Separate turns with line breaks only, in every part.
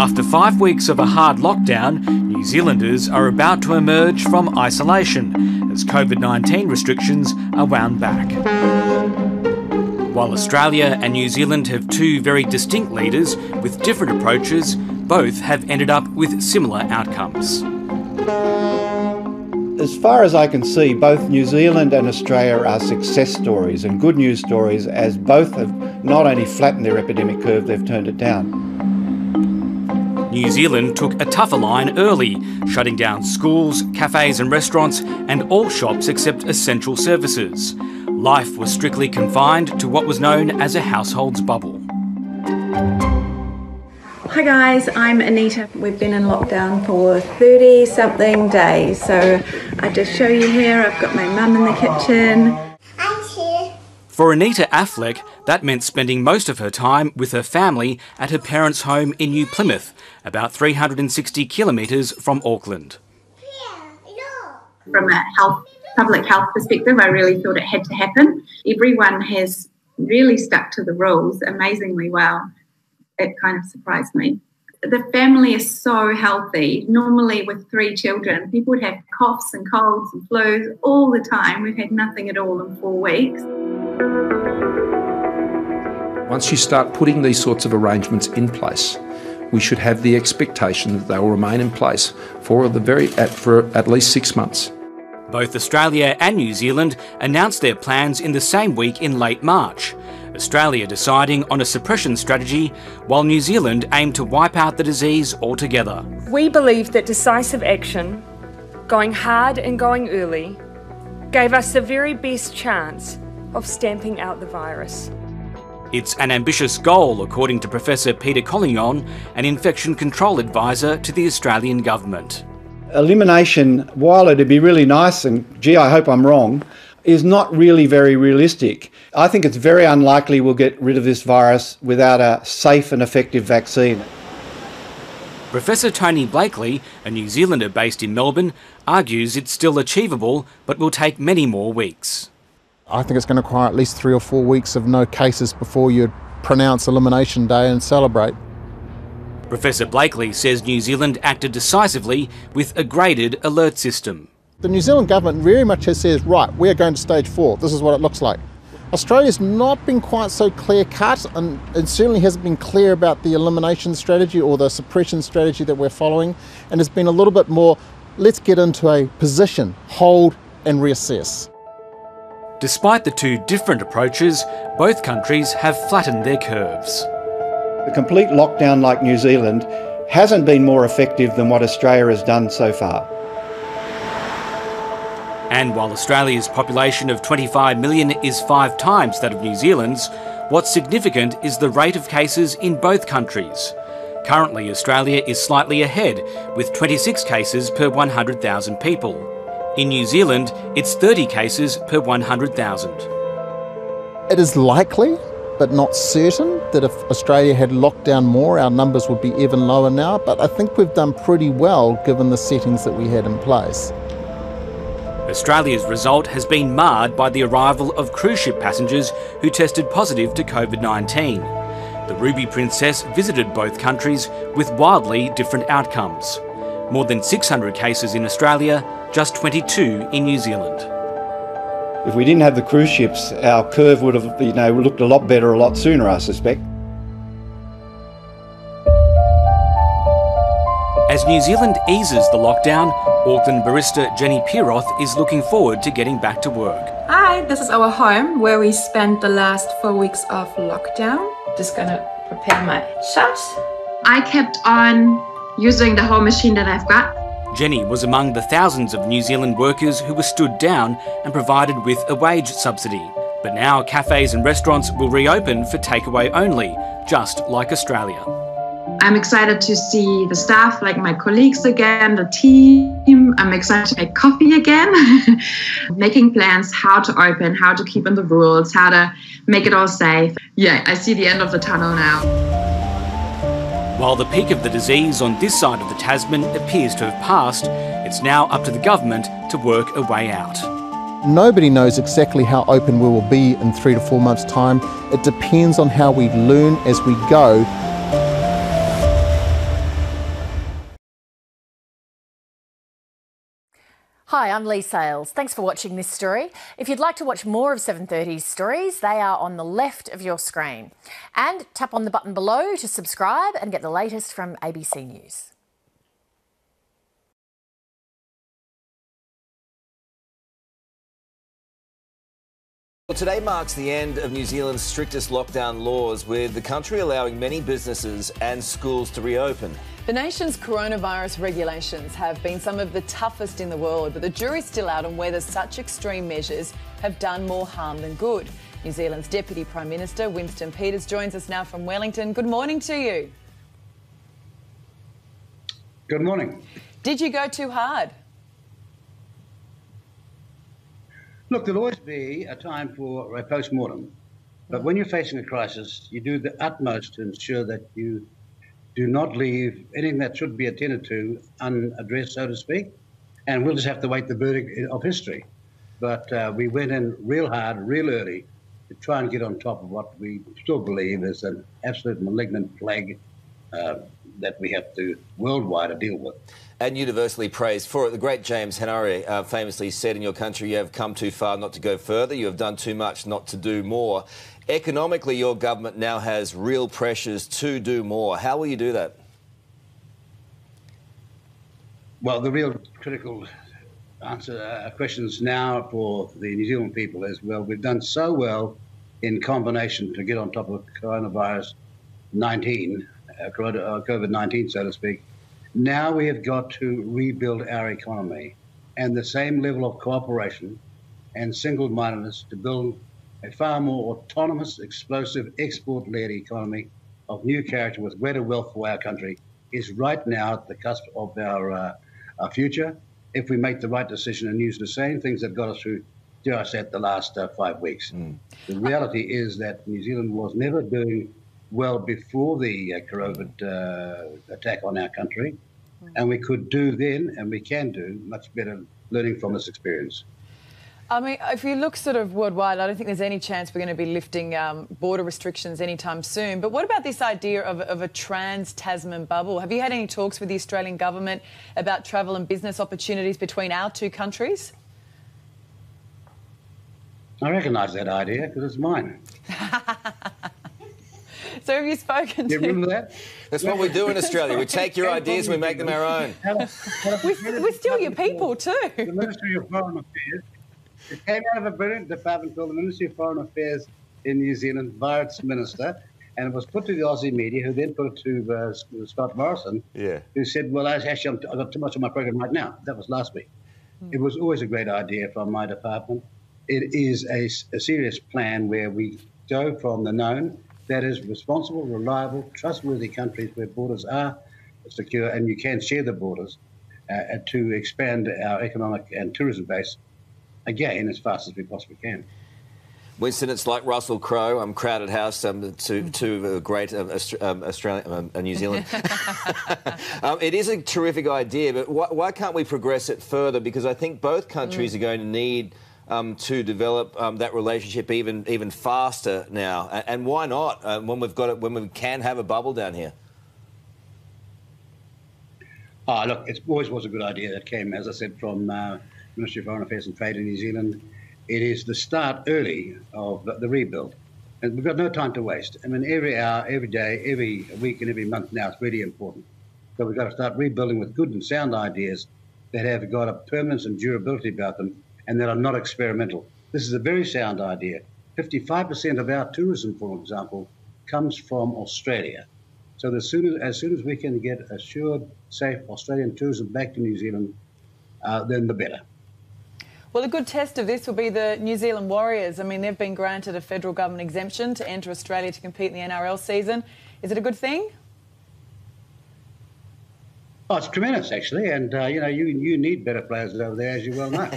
After 5 weeks of a hard lockdown, New Zealanders are about to emerge from isolation as COVID-19 restrictions are wound back. While Australia and New Zealand have two very distinct leaders with different approaches, both have ended up with similar outcomes.
As far as I can see, both New Zealand and Australia are success stories and good news stories, as both have not only flattened their epidemic curve, they've turned it down.
New Zealand took a tougher line early, shutting down schools, cafes and restaurants and all shops except essential services. Life was strictly confined to what was known as a household's bubble.
Hi guys, I'm Anita. We've been in lockdown for 30-something days. So I just show you here, I've got my mum in the kitchen.
For Anita Affleck, that meant spending most of her time with her family at her parents' home in New Plymouth, about 360 kilometres from Auckland.
From a public health perspective, I really thought it had to happen. Everyone has really stuck to the rules amazingly well. It kind of surprised me. The family is so healthy. Normally with 3 children, people would have coughs and colds and flus all the time. We've had nothing at all in 4 weeks.
Once you start putting these sorts of arrangements in place, we should have the expectation that they will remain in place for at least 6 months.
Both Australia and New Zealand announced their plans in the same week in late March. Australia deciding on a suppression strategy, while New Zealand aimed to wipe out the disease altogether.
We believe that decisive action, going hard and going early, gave us the very best chance of stamping out the virus.
It's an ambitious goal, according to Professor Peter Collignon, an infection control advisor to the Australian government.
Elimination, while it'd be really nice, and gee, I hope I'm wrong, is not really very realistic. I think it's very unlikely we'll get rid of this virus without a safe and effective vaccine.
Professor Tony Blakely, a New Zealander based in Melbourne, argues it's still achievable but will take many more weeks.
I think it's going to require at least 3 or 4 weeks of no cases before you pronounce Elimination Day and celebrate.
Professor Blakely says New Zealand acted decisively with a graded alert system.
The New Zealand government very much has said, right, we're going to stage 4, this is what it looks like. Australia's not been quite so clear-cut and certainly hasn't been clear about the elimination strategy or the suppression strategy that we're following, and has been a little bit more, let's get into a position, hold and reassess.
Despite the two different approaches, both countries have flattened their curves.
A complete lockdown like New Zealand hasn't been more effective than what Australia has done so far.
And while Australia's population of 25 million is 5 times that of New Zealand's, what's significant is the rate of cases in both countries. Currently, Australia is slightly ahead, with 26 cases per 100,000 people. In New Zealand, it's 30 cases per 100,000.
It is likely, but not certain, that if Australia had locked down more, our numbers would be even lower now, but I think we've done pretty well given the settings that we had in place.
Australia's result has been marred by the arrival of cruise ship passengers who tested positive to COVID-19. The Ruby Princess visited both countries with wildly different outcomes. More than 600 cases in Australia, just 22 in New Zealand.
If we didn't have the cruise ships, our curve would have, looked a lot better a lot sooner, I suspect.
As New Zealand eases the lockdown, Auckland barista Jenny Piroth is looking forward to getting back to work.
Hi, this is our home where we spent the last 4 weeks of lockdown. Just gonna prepare my shot.
I kept on using the whole machine that I've got.
Jenny was among the thousands of New Zealand workers who were stood down and provided with a wage subsidy. But now cafes and restaurants will reopen for takeaway only, just like Australia.
I'm excited to see the staff, like my colleagues again, the team. I'm excited to make coffee again. Making plans how to open, how to keep in the rules, how to make it all safe. Yeah, I see the end of the tunnel now.
While the peak of the disease on this side of the Tasman appears to have passed, it's now up to the government to work a way out.
Nobody knows exactly how open we will be in 3 to 4 months' time. It depends on how we learn as we go.
Hi, I'm Lee Sales. Thanks for watching this story. If you'd like to watch more of 7:30's stories, they are on the left of your screen. And tap on the button below to subscribe and get the latest from ABC News.
Well, today marks the end of New Zealand's strictest lockdown laws, with the country allowing many businesses and schools to reopen.
The nation's coronavirus regulations have been some of the toughest in the world, but the jury's still out on whether such extreme measures have done more harm than good. New Zealand's Deputy Prime Minister Winston Peters joins us now from Wellington. Good morning to you.
Good morning.
Did you go too hard?
Look, there'll always be a time for a post-mortem, but when you're facing a crisis, you do the utmost to ensure that you do not leave anything that should be attended to unaddressed, so to speak, and we'll just have to wait the verdict of history. But we went in real hard, real early, to try and get on top of what we still believe is an absolute malignant plague that we have to worldwide deal with.
And universally praised for it. The great James Henry famously said, in your country, you have come too far not to go further. You have done too much not to do more. Economically, your government now has real pressures to do more. How will you do that?
Well, the real critical questions now for the New Zealand people is, well, we've done so well in combination to get on top of COVID-19, so to speak. Now we have got to rebuild our economy, and the same level of cooperation and single-mindedness to build a far more autonomous, explosive, export-led economy of new character with greater wealth for our country is right now at the cusp of our future, if we make the right decision and use the same things that got us through, dare I say, the last 5 weeks. The reality is that New Zealand was never doing well before the COVID attack on our country, and we could do then, and we can do much better learning from this experience.
I mean, if you look sort of worldwide, I don't think there's any chance we're going to be lifting border restrictions anytime soon. But what about this idea of a trans-Tasman bubble? Have you had any talks with the Australian government about travel and business opportunities between our two countries?
I recognise that idea because it's mine.
So have you spoken to...
You remember that?
That's what we do in Australia. We take your ideas and we make them our own.
We're still your people too.
The Ministry of Foreign Affairs, it came out of a brilliant department called the Ministry of Foreign Affairs in New Zealand via its minister, and it was put to the Aussie media, who then put it to Scott Morrison, who said, well, actually, I've got too much on my program right now. That was last week. It was always a great idea from my department. It is a serious plan where we go from the known, that is responsible, reliable, trustworthy countries where borders are secure and you can share the borders, to expand our economic and tourism base again as fast as we possibly can.
Winston, it's like Russell Crowe, Crowded House, to great Australia, New Zealand. It is a terrific idea, but why can't we progress it further? Because I think both countries are going to need to develop that relationship even faster now. And why not when we can have a bubble down here?
Oh, look, it always was a good idea that came, as I said, from Ministry of Foreign Affairs and Trade in New Zealand. It is the start early of the rebuild. And we've got no time to waste. I mean, every hour, every day, every week and every month now, it's really important. So we've got to start rebuilding with good and sound ideas that have got a permanence and durability about them and that are not experimental. This is a very sound idea. 55% of our tourism, for example, comes from Australia. So as soon as we can get assured, safe Australian tourism back to New Zealand, then the better.
Well, a good test of this will be the New Zealand Warriors. I mean, they've been granted a federal government exemption to enter Australia to compete in the NRL season. Is it a good thing?
Oh, it's tremendous, actually, and you need better players over there, as you well know.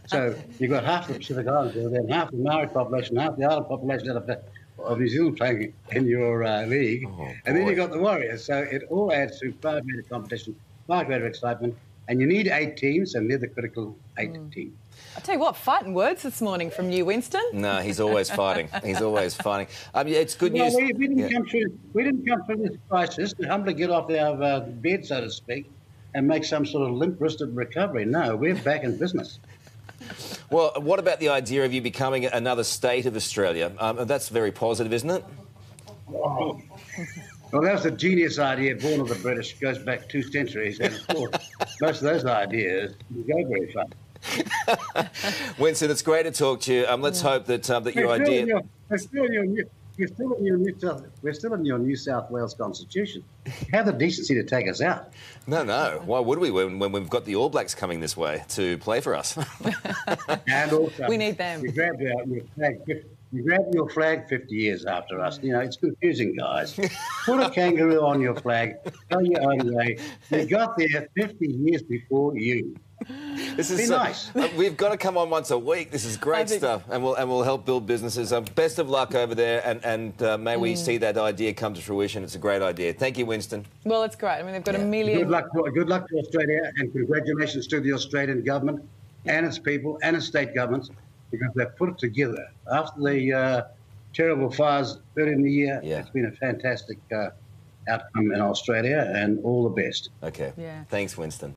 So you've got half the Pacific Islands over there, and half the Maori population, half the island population of New Zealand playing in your league, and then you've got the Warriors. So it all adds to far greater competition, far greater excitement, and you need 8 teams, and they're the critical 8 teams.
I'll tell you what, fighting words this morning from you, Winston.
No, he's always fighting. He's always fighting. It's good news.
We didn't come through this crisis to humbly get off our bed, so to speak, and make some sort of limp-wristed recovery. No, we're back in business.
Well, what about the idea of you becoming another state of Australia? That's very positive, isn't it?
Oh. Well, that was a genius idea born of the British, goes back 2 centuries, and of course, most of those ideas go very far.
Winston, it's great to talk to you. Let's hope that your idea...
We're still in your New South Wales Constitution. Have the decency to take us out.
No. Why would we when we've got the All Blacks coming this way to play for us?
And also,
we need them.
You grabbed your flag 50 years after us. You know, it's confusing, guys. Put a kangaroo on your flag, go your own way. We got there 50 years before you.
This is
nice.
We've got to come on once a week. This is great stuff, and we'll help build businesses. Best of luck over there, and may we see that idea come to fruition. It's a great idea. Thank you, Winston.
Well, it's great. I mean, they've got a million.
Good luck to Australia, and congratulations to the Australian government and its people and its state governments, because they've put it together after the terrible fires early in the year.
Yeah.
It's been a fantastic outcome in Australia, and all the best.
Okay.
Yeah.
Thanks, Winston.